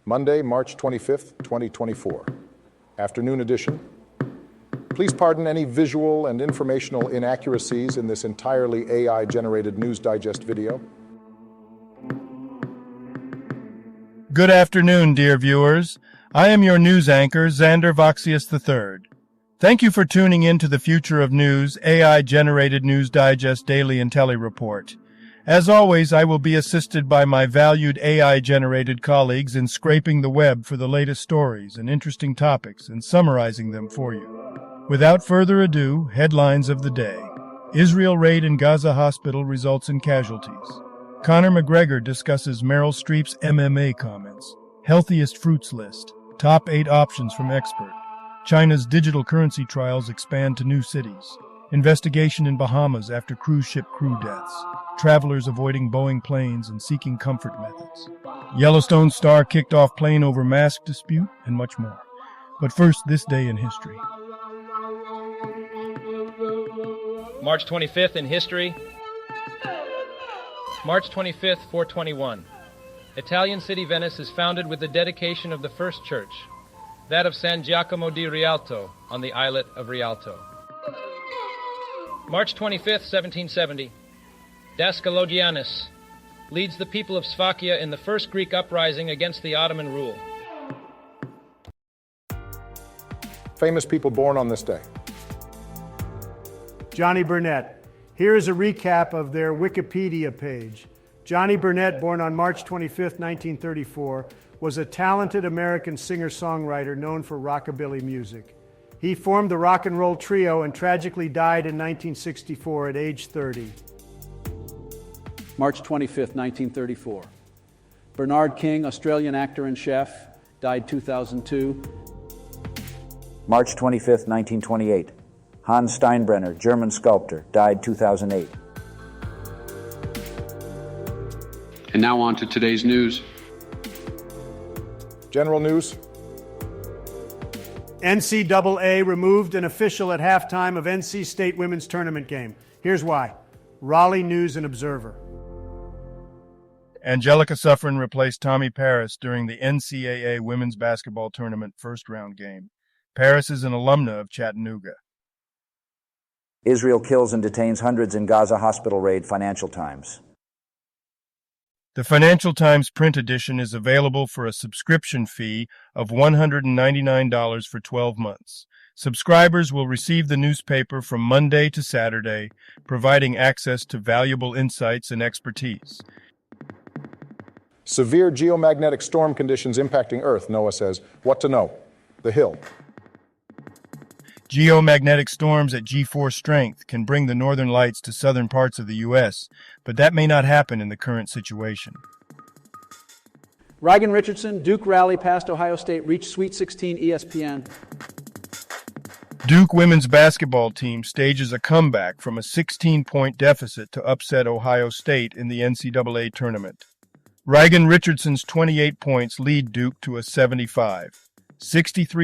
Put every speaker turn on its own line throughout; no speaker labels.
Monday, March 25th, 2024. Afternoon edition. Please pardon any visual and informational inaccuracies in this entirely AI-generated News Digest video.
Good afternoon, dear viewers. I am your news anchor, Xander Voxius III. Thank you for tuning in to the Future of News, AI-generated News Digest Daily Intellireport. As always, I will be assisted by my valued AI-generated colleagues in scraping the web for the latest stories and interesting topics and summarizing them for you. Without further ado, headlines of the day. Israel raid in Gaza hospital results in casualties. Conor McGregor discusses Meryl Streep's MMA comments. Healthiest fruits list. Top 8 options from expert. China's digital currency trials expand to new cities. Investigation in Bahamas after cruise ship crew deaths. Travelers avoiding Boeing planes and seeking comfort methods. Yellowstone star kicked off plane over mask dispute, and much more. But first, this day in history.
March 25th in history. March 25th, 421. Italian city Venice is founded with the dedication of the first church, that of San Giacomo di Rialto on the islet of Rialto. March 25th, 1770. Daskalodianus leads the people of Sfakia in the first Greek uprising against the Ottoman rule.
Famous people born on this day.
Johnny Burnett. Here is a recap of their Wikipedia page. Johnny Burnett, born on March 25, 1934, was a talented American singer-songwriter known for rockabilly music. He formed the Rock and Roll Trio and tragically died in 1964 at age 30.
March 25, 1934. Bernard King, Australian actor and chef, died 2002.
March 25, 1928. Hans Steinbrenner, German sculptor, died 2008.
And now on to today's news.
General news.
NCAA removed an official at halftime of NC State women's tournament game. Here's why. Raleigh News and Observer.
Angelica Suffren replaced Tommy Paris during the NCAA women's basketball tournament first-round game. Paris is an alumna of Chattanooga.
Israel kills and detains hundreds in Gaza hospital raid, Financial Times.
The Financial Times print edition is available for a subscription fee of $199 for 12 months. Subscribers will receive the newspaper from Monday to Saturday, providing access to valuable insights and expertise.
Severe geomagnetic storm conditions impacting Earth, NOAA says. What to know? The Hill.
Geomagnetic storms at G4 strength can bring the northern lights to southern parts of the U.S., but that may not happen in the current situation.
Reagan Richardson, Duke rally past Ohio State, reached Sweet 16 ESPN.
Duke women's basketball team stages a comeback from a 16-point deficit to upset Ohio State in the NCAA tournament. Reagan Richardson's 28 points lead Duke to a 75-63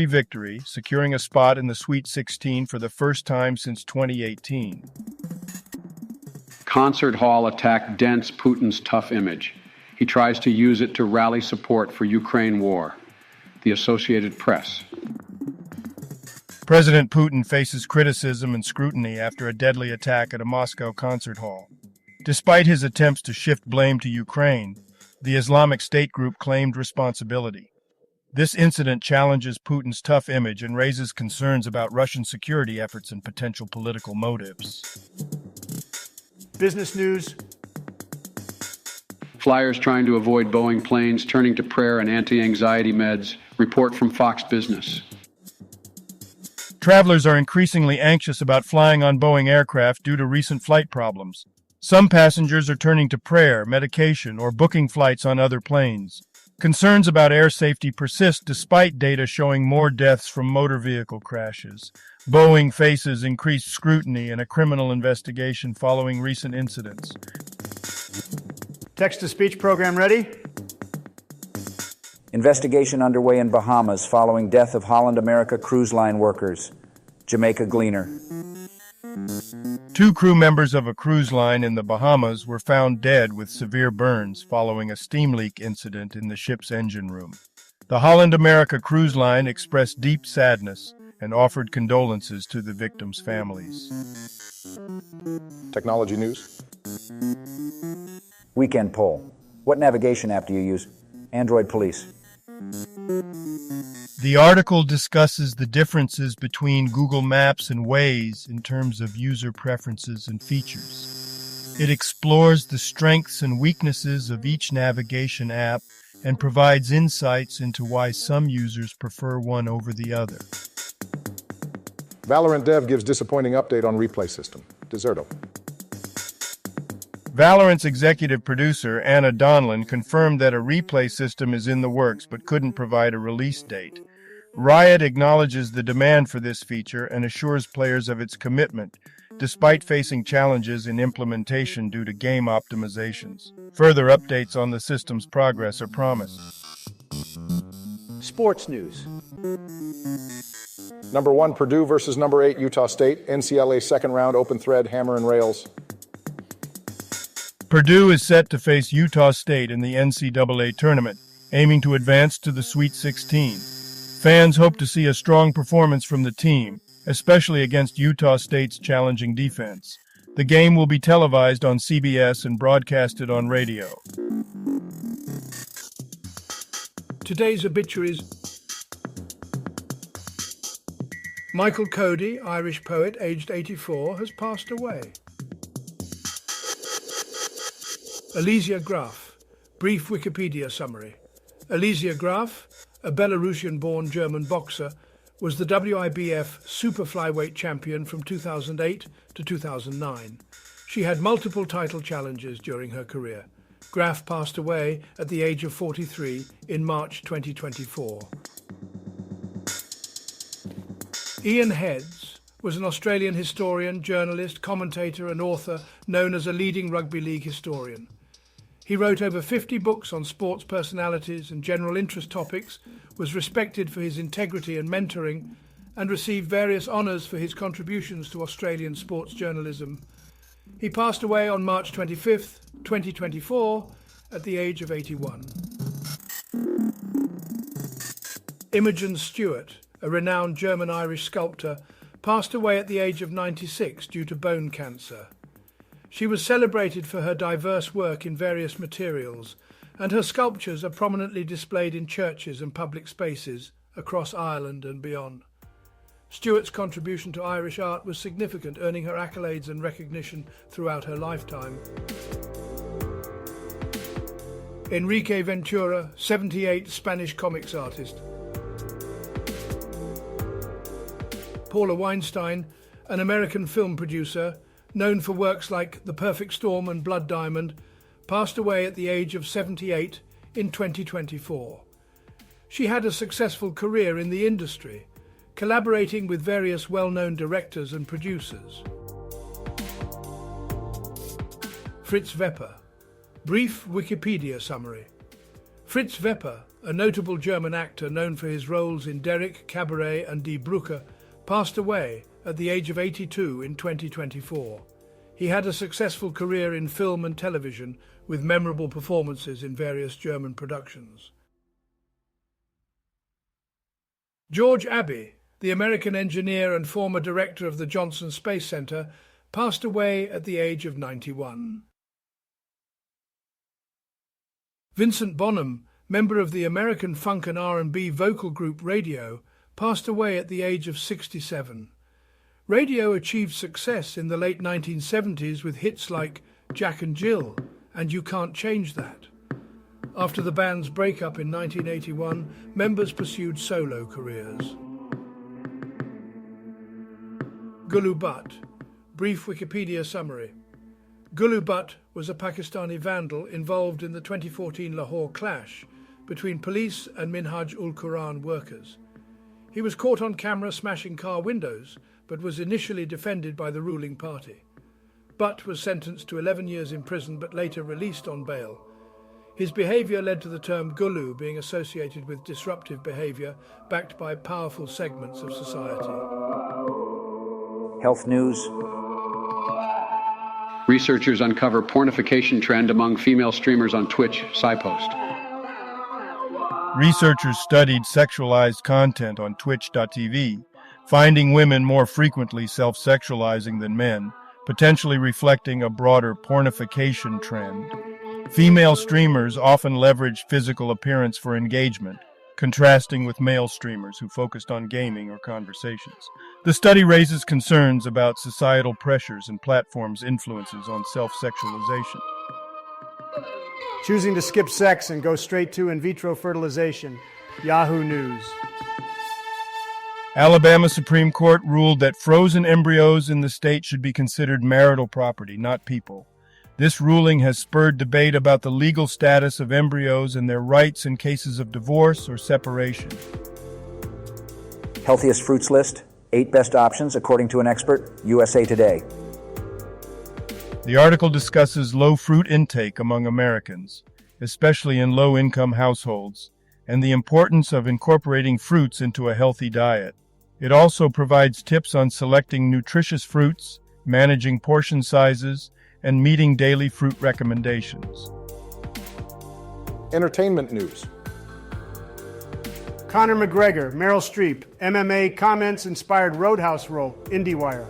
victory, securing a spot in the Sweet 16 for the first time since 2018.
Concert Hall attacked dents Putin's tough image. He tries to use it to rally support for Ukraine war. The Associated Press.
President Putin faces criticism and scrutiny after a deadly attack at a Moscow concert hall. Despite his attempts to shift blame to Ukraine, the Islamic State group claimed responsibility. This incident challenges Putin's tough image and raises concerns about Russian security efforts and potential political motives.
Business news.
Flyers trying to avoid Boeing planes turning to prayer and anti-anxiety meds. Report from Fox Business.
Travelers are increasingly anxious about flying on Boeing aircraft due to recent flight problems. Some passengers are turning to prayer, medication, or booking flights on other planes. Concerns about air safety persist despite data showing more deaths from motor vehicle crashes. Boeing faces increased scrutiny and a criminal investigation following recent incidents.
Text-to-speech program ready?
Investigation underway in Bahamas following death of Holland America Cruise Line workers. Jamaica Gleaner.
2 crew members of a cruise line in the Bahamas were found dead with severe burns following a steam leak incident in the ship's engine room. The Holland America Cruise Line expressed deep sadness and offered condolences to the victims' families.
Technology news.
Weekend poll. What navigation app do you use? Android Police.
The article discusses the differences between Google Maps and Waze in terms of user preferences and features. It explores the strengths and weaknesses of each navigation app and provides insights into why some users prefer one over the other.
Valorant Dev gives disappointing update on replay system. Deserto.
Valorant's executive producer, Anna Donlan, confirmed that a replay system is in the works but couldn't provide a release date. Riot acknowledges the demand for this feature and assures players of its commitment, despite facing challenges in implementation due to game optimizations. Further updates on the system's progress are promised.
Sports news.
Number 1, Purdue versus number 8, Utah State. NCAA second round, open thread, hammer and rails.
Purdue is set to face Utah State in the NCAA tournament, aiming to advance to the Sweet 16. Fans hope to see a strong performance from the team, especially against Utah State's challenging defense. The game will be televised on CBS and broadcasted on radio.
Today's obituaries. Michael Cody, Irish poet, aged 84, has passed away. Alizia Graf, brief Wikipedia summary. Alizia Graf, a Belarusian-born German boxer, was the WIBF super flyweight champion from 2008 to 2009. She had multiple title challenges during her career. Graf passed away at the age of 43 in March 2024. Ian Heads was an Australian historian, journalist, commentator and author known as a leading rugby league historian. He wrote over 50 books on sports personalities and general interest topics, was respected for his integrity and mentoring, and received various honours for his contributions to Australian sports journalism. He passed away on March 25th, 2024, at the age of 81. Imogen Stewart, a renowned German-Irish sculptor, passed away at the age of 96 due to bone cancer. She was celebrated for her diverse work in various materials, and her sculptures are prominently displayed in churches and public spaces across Ireland and beyond. Stewart's contribution to Irish art was significant, earning her accolades and recognition throughout her lifetime. Enrique Ventura, 78, Spanish comics artist. Paula Weinstein, an American film producer, known for works like The Perfect Storm and Blood Diamond, passed away at the age of 78 in 2024. She had a successful career in the industry, collaborating with various well-known directors and producers. Fritz Wepper, brief Wikipedia summary. Fritz Wepper, a notable German actor known for his roles in Derrick, Cabaret and Die Brücke, passed away at the age of 82 in 2024. He had a successful career in film and television, with memorable performances in various German productions. George Abbey, the American engineer and former director of the Johnson Space Center, passed away at the age of 91. Vincent Bonham, member of the American funk and R&B vocal group Radio, passed away at the age of 67. Radio achieved success in the late 1970s with hits like Jack and Jill and You Can't Change That. After the band's breakup in 1981, members pursued solo careers. Gulu Butt, brief Wikipedia summary. Gulu Butt was a Pakistani vandal involved in the 2014 Lahore clash between police and Minhaj-ul-Quran workers. He was caught on camera smashing car windows, but was initially defended by the ruling party. Butt was sentenced to 11 years in prison, but later released on bail. His behaviour led to the term Gulu being associated with disruptive behaviour backed by powerful segments of society.
Health news.
Researchers uncover pornification trend among female streamers on Twitch, SciPost.
Researchers studied sexualized content on Twitch.tv, finding women more frequently self-sexualizing than men, potentially reflecting a broader pornification trend. Female streamers often leveraged physical appearance for engagement, contrasting with male streamers who focused on gaming or conversations. The study raises concerns about societal pressures and platforms' influences on self-sexualization.
Choosing to skip sex and go straight to in vitro fertilization. Yahoo News.
Alabama Supreme Court ruled that frozen embryos in the state should be considered marital property, not people. This ruling has spurred debate about the legal status of embryos and their rights in cases of divorce or separation.
Healthiest fruits list, 8 best options according to an expert, USA Today.
The article discusses low fruit intake among Americans, especially in low-income households, and the importance of incorporating fruits into a healthy diet. It also provides tips on selecting nutritious fruits, managing portion sizes, and meeting daily fruit recommendations.
Entertainment news.
Conor McGregor, Meryl Streep, MMA comments inspired Roadhouse role, IndieWire.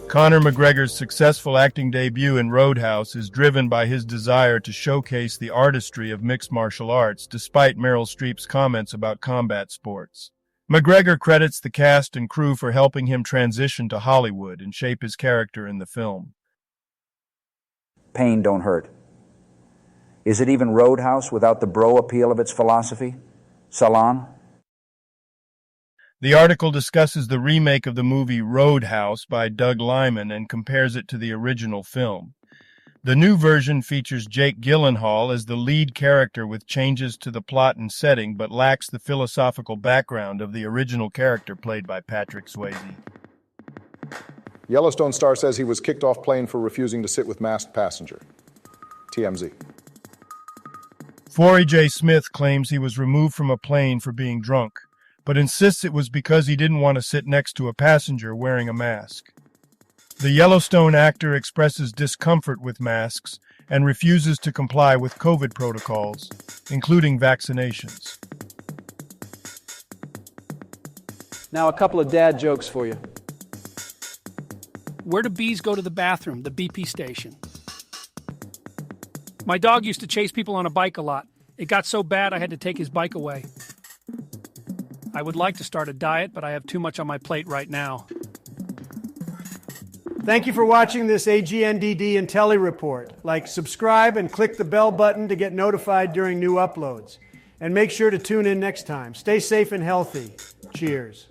Conor McGregor's successful acting debut in Roadhouse is driven by his desire to showcase the artistry of mixed martial arts, despite Meryl Streep's comments about combat sports. McGregor credits the cast and crew for helping him transition to Hollywood and shape his character in the film.
Pain don't hurt. Is it even Roadhouse without the bro appeal of its philosophy? Salon?
The article discusses the remake of the movie Roadhouse by Doug Liman and compares it to the original film. The new version features Jake Gyllenhaal as the lead character with changes to the plot and setting, but lacks the philosophical background of the original character played by Patrick Swayze.
Yellowstone star says he was kicked off plane for refusing to sit with masked passenger. TMZ.
Forey J. Smith claims he was removed from a plane for being drunk, but insists it was because he didn't want to sit next to a passenger wearing a mask. The Yellowstone actor expresses discomfort with masks and refuses to comply with COVID protocols, including vaccinations.
Now, a couple of dad jokes for you.
Where do bees go to the bathroom? The BP station. My dog used to chase people on a bike a lot. It got so bad I had to take his bike away. I would like to start a diet, but I have too much on my plate right now.
Thank you for watching this AGNDD Intellireport. Like, subscribe, and click the bell button to get notified during new uploads. And make sure to tune in next time. Stay safe and healthy. Cheers.